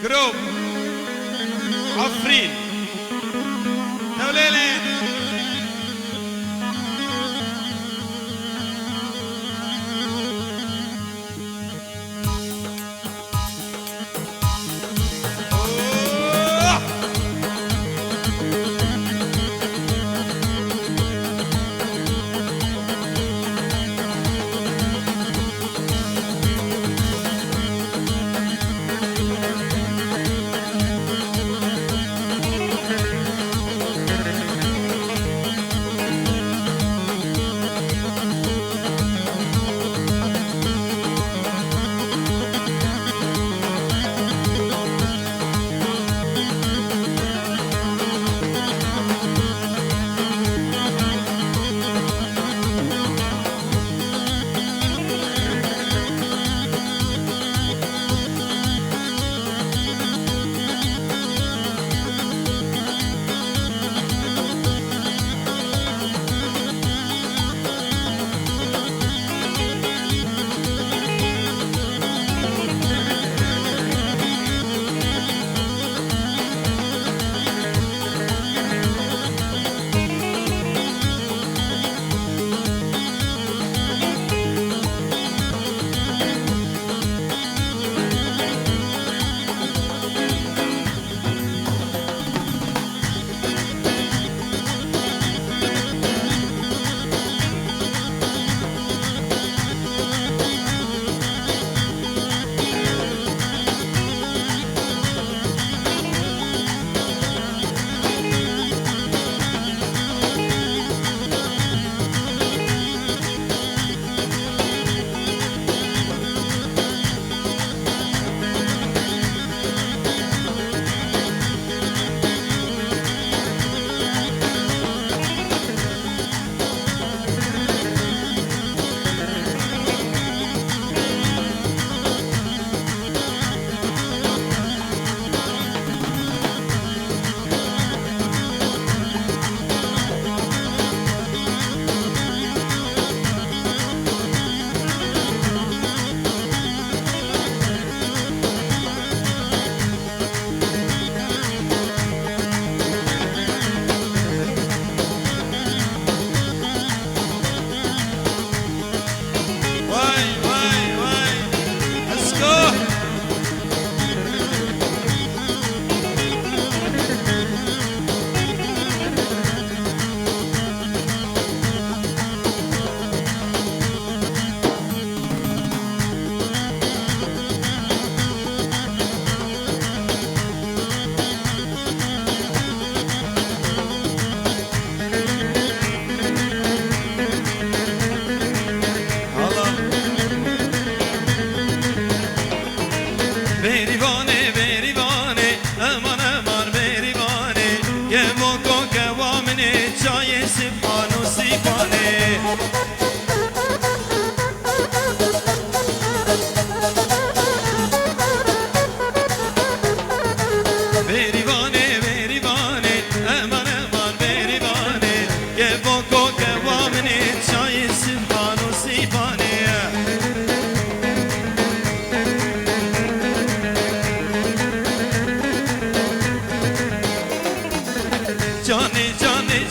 جروب عفرين دوليلة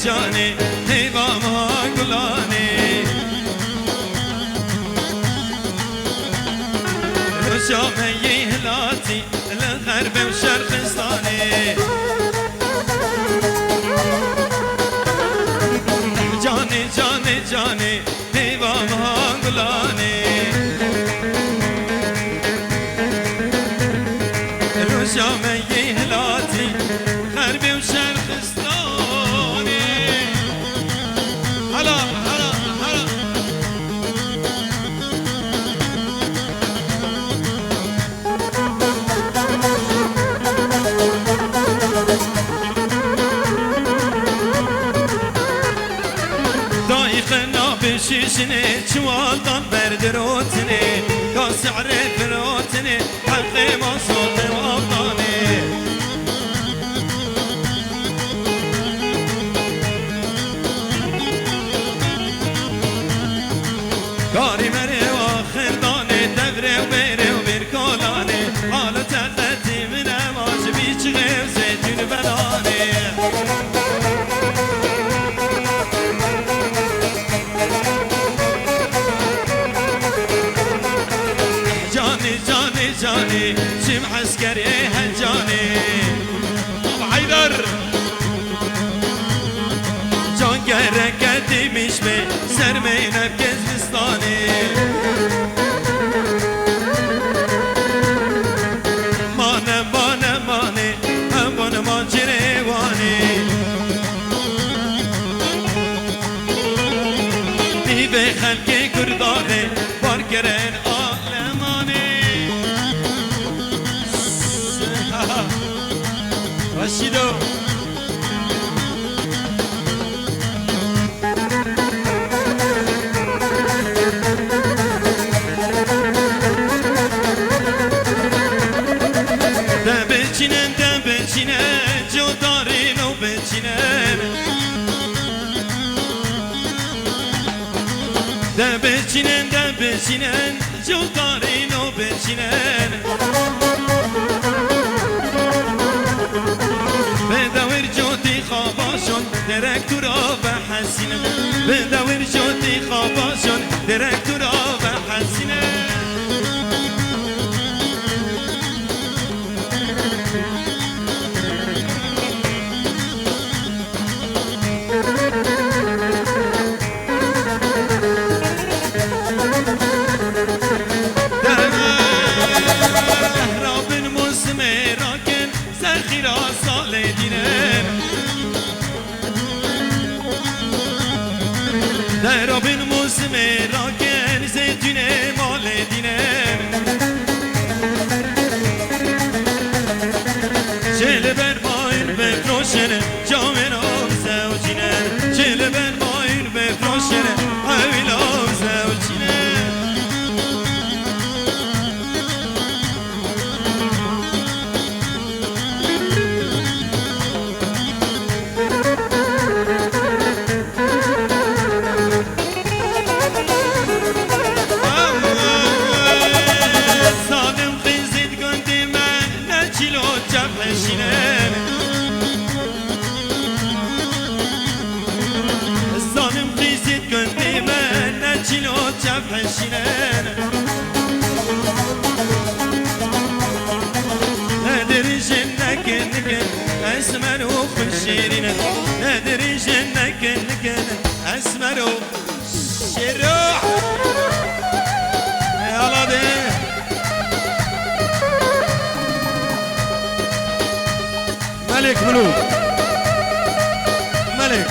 جاني هيباما قلاني شامي هلاتي الغرب وشرقستاني جاني جاني جاني هيباما قلاني شامي هلاتي غربي وشرقستاني شيشني شوالطن بردروتني كاس عرف روتني حقي ما صوتي وابطاني كاري مري واخر داني دبري وبيري وبيركولاني حالو تلتي من جاني شم عسكري هجاني ابو حيدر جان گرکتی میشمه سرمینم کزمستانی مانه مانه مانه همون مانچره وانی دیوه خلقی کردانه بار کرن آلمانی رشیدو دم بچینن جو دارین و بچینن دم بچینن جو دارین و بچینن به دور جوتی خواباشون درکتورا و حسینن به دور جوتی خواباشون درکتورا و حسینن درابین موسم راکن زیتون مال دینم چل بر ماین بفروشن جامن آب زوجینن چل بر ماین بفروشن حویل آب زوجینن الظالم قيزت قلبي من نجلو تفحشنن ندري جنك نكن اسمر وخشيرين ندري جنك نكن اسمر وشروح يلا دي ملك ملوك ملك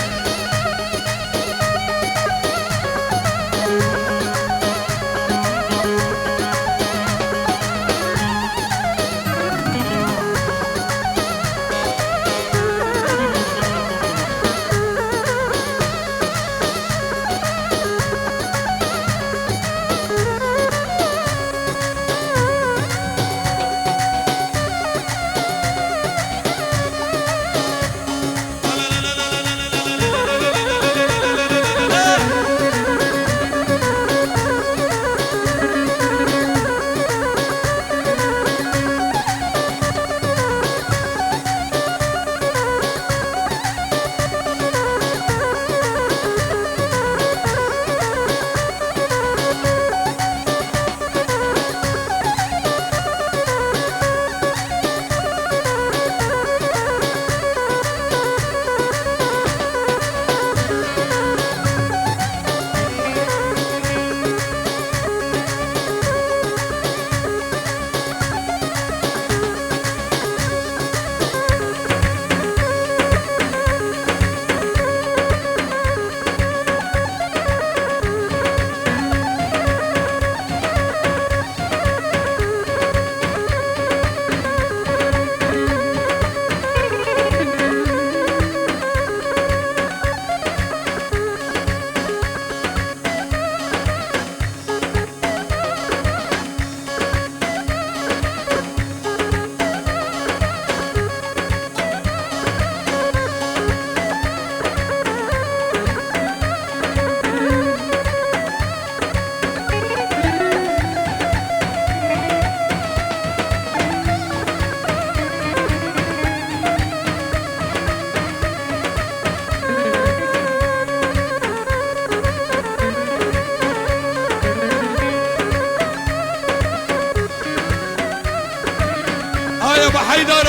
برای ابو حیدر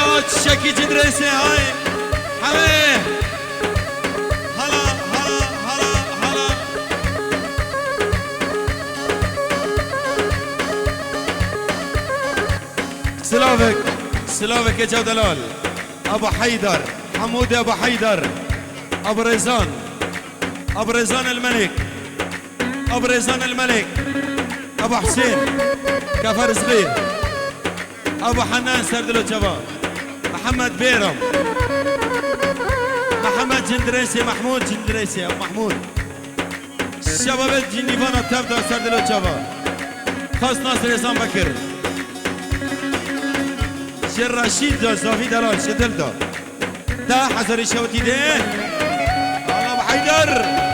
شکی جدرسی های همه هلا هلا هلا هلا سلامك سلامك يا جودلال ابو حيدر حمود ابو حيدر ابو ريزان ابو ريزان الملك ابو ريزان الملك ابو حسين كفر صغير ابو حنان سردلو جبار محمد بيرم محمد جندريسي محمود جندريسي ابو محمود شباب الجنيفان التبدأ سردلو جبار خاص ناصر إسام بكر شر رشید دا زاوی دلال شدل دا ده حضاری شوتی ده الله بحیدر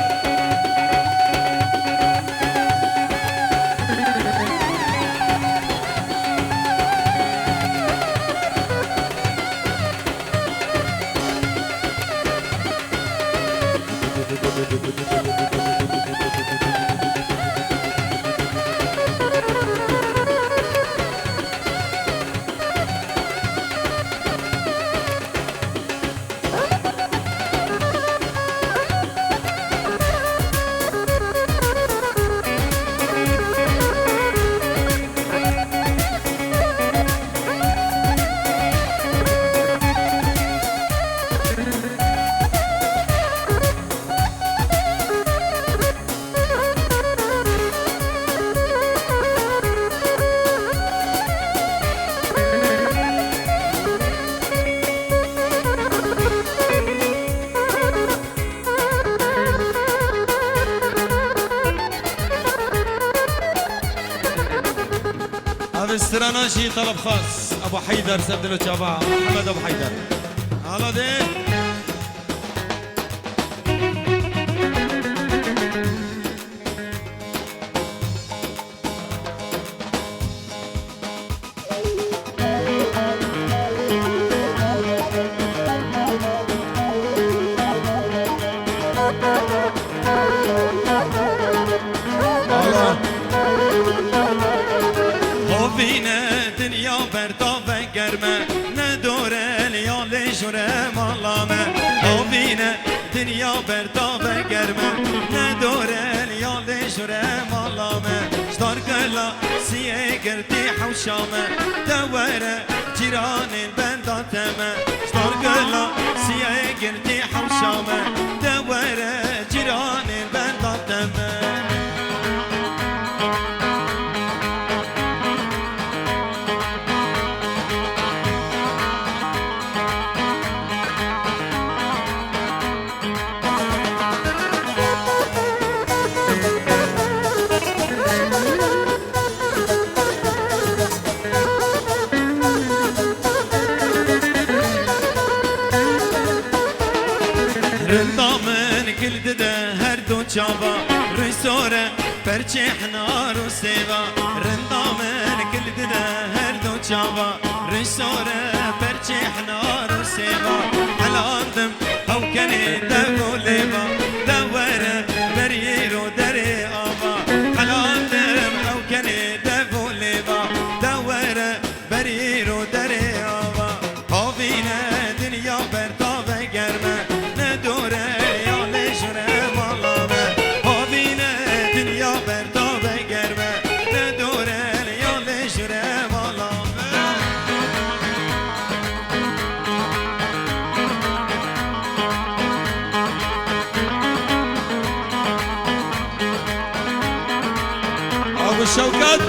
استراناشي طلب خاص ابو حيدر سبدلو جابا محمد ابو حيدر على ده دنیا بردا بگرمه نداره لیال شرم علامه شتار گلا سیه گردی حوشامه دوره جیران بنداتمه شتار گلا سیه گردی حوشامه دوره جیران بنداتمه جابا رسوره پرچه حنار و سیوا رندامن کل ده هر دو جابا رسوره پرچه حنار و سیوا حلاندم او کنی دو لیوا دوره بریرو دری آبا حلاندم او کنی دو لیوا دوره بریرو دری آبا آوینه دنیا بردا بگرمه ندوره یالی شره شوكت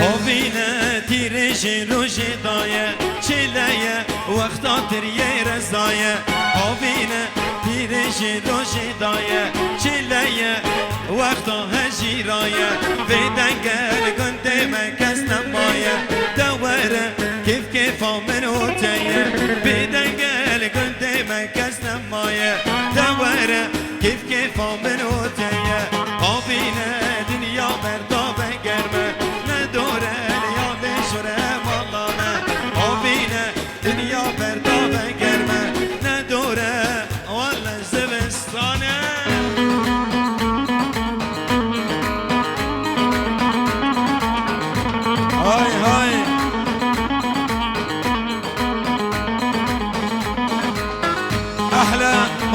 هوينا تيرجي روجي ضايع شلايا وقتا تريه رزايا هوينا تيرجي روجي ضايع شلايا وقتا هجي رايا في دنقل كنت مكس نمايا دوره كيف كيف من وتايا في دنقل كنت مكس نمايا دوره كيف كيف من وتايا هوينا دنيا بردا بگرمه ندوره ليالي شره والله هوينا دنيا بردا بگرمه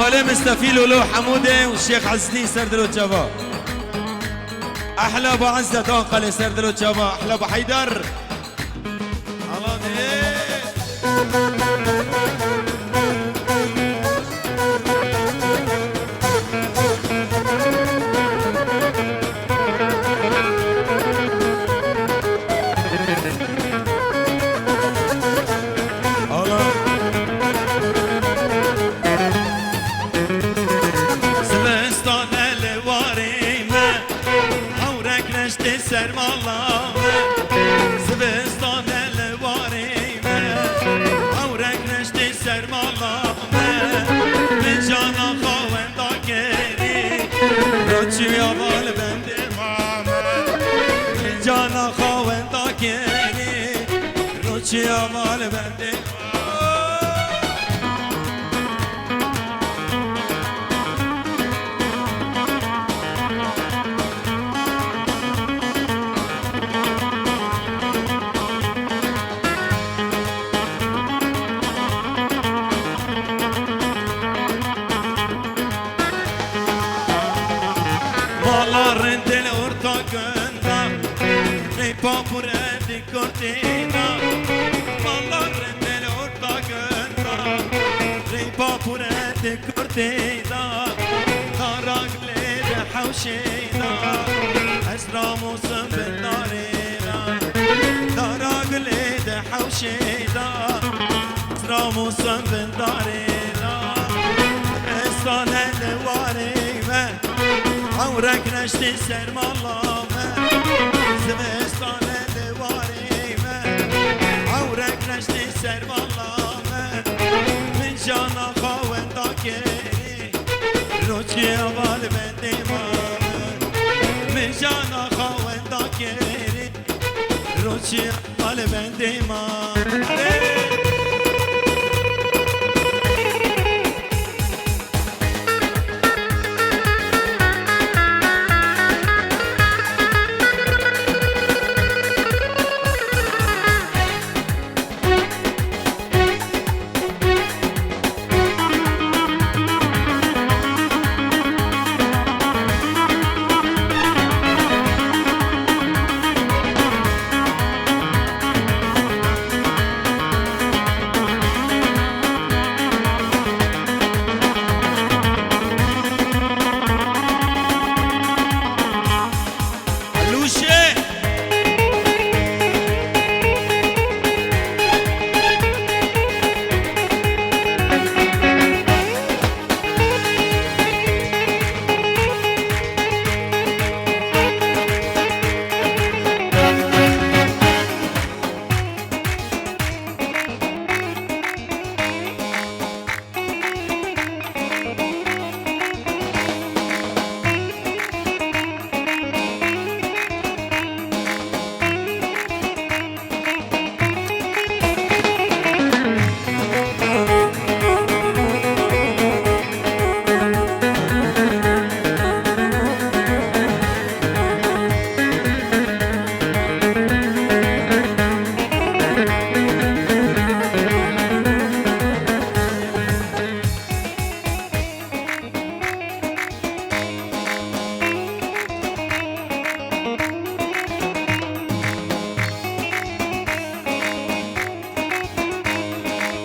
مال مستفيل ولو حموده والشيخ عزني سردلو جبا احلى ابو عزه تنقل سردلو جبا احلى ابو حيدر الله سرم الله زبستان الواريمه اورک نشتی سرم الله من جانا خواهندا گری روچی آوال بنده مامه من جانا خواهندا گری روچی آوال بنده Papur edik kortina, mallar rendel orta gönda. Rey papur edik kortina, karagle de havşina. Esramusun ben narina, karagle de havşina. Esramusun ben narina, esranele varime. Avrek neşti sermallame. زمستان دواريمه عورك نشتي سر والله من جانا خاوندا كيري روچي اول من ديمان من جانا خاوندا كيري روچي اول من ديمان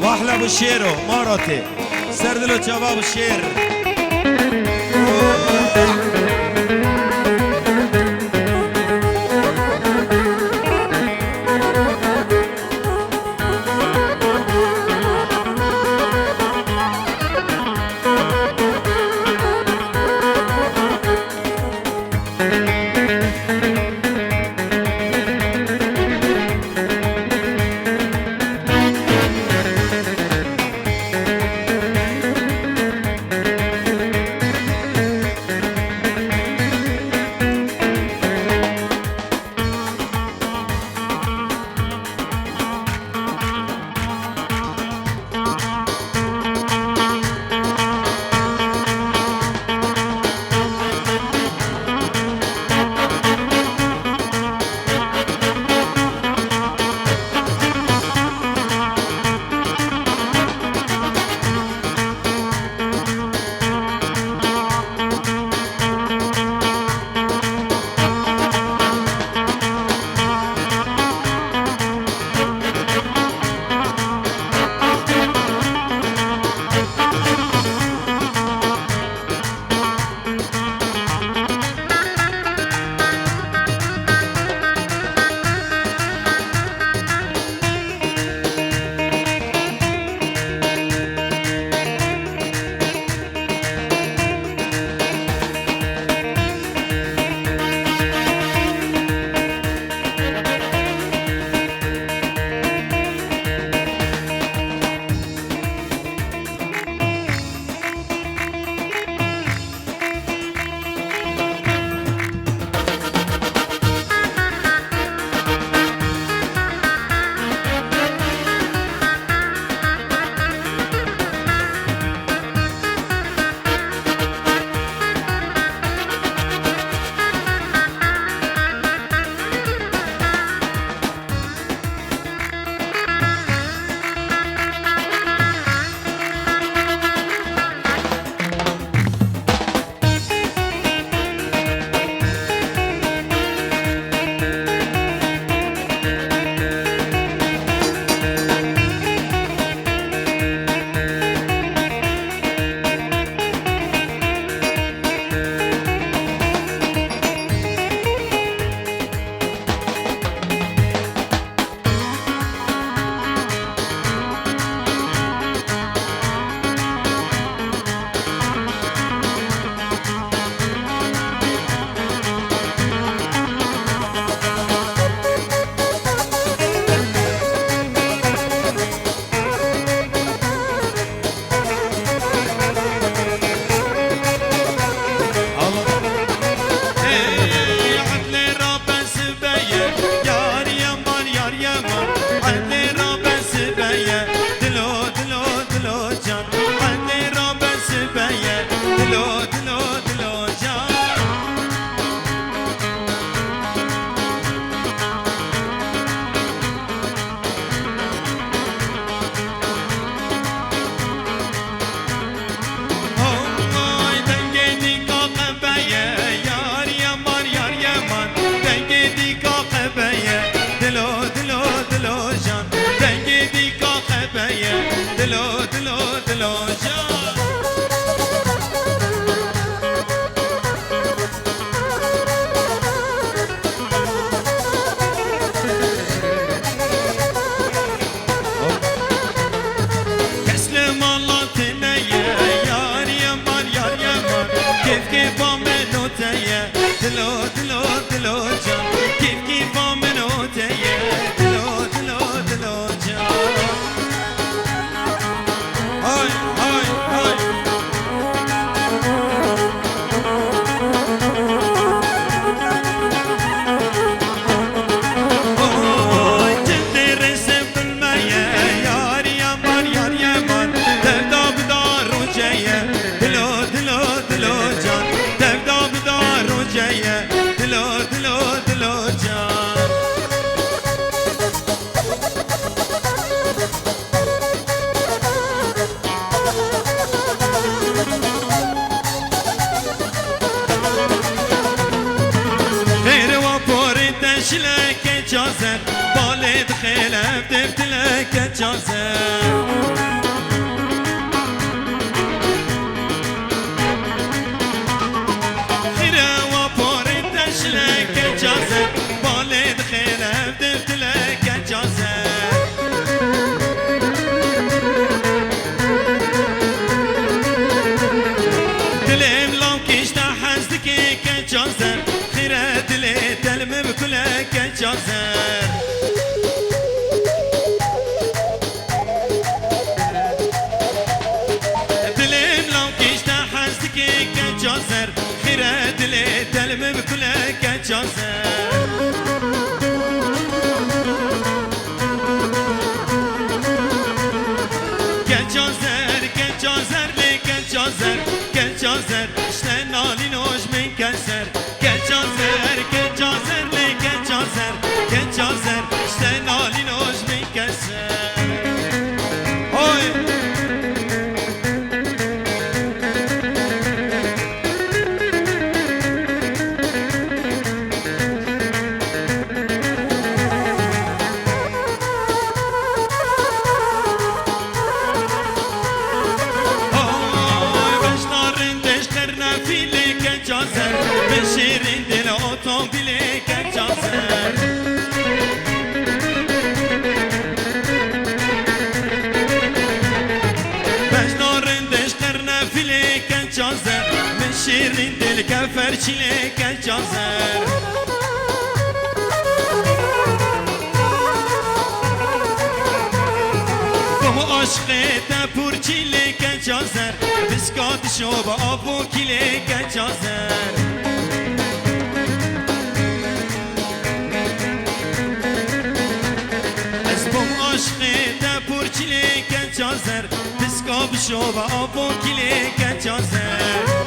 واحلى ابو الشيرو مرتي سردلو شباب الشير بيه دلو دلو دلو جان تسلم الله تنيا يار يمان يار يمان كيف كيف عملوا تيا دلو دلو دلو جان كيف كيف عملوا تيا دلو دلو دلو جان هاي هاي هاي شلك جازر بالد خلف دفتلك جازر خيرا وبورد شلك جازر بالد خلف دفتلك جازر دلم لو كشت حزدك كجازر خيرا دلي دلم بكلك جازر دلم لو كشت حزدك كجازر خيرا دلي دلم بكلك جازر جازر لك جازر جازر شتن نالي نوش من كسر جازر جازر لك جازر جازر شتن نالي نوش من كسر هاي جازر بشیرین دل اتومبیل که جازر بشنارندش قرنفیل که جازر بشیرین دل که فرچیل که جازر بمو عشق تپورچیل که جازر بسکات شو با آبو کیله که جازر از بم عشق تپورچیله که جازر بسکات شو با آبو کیله که جازر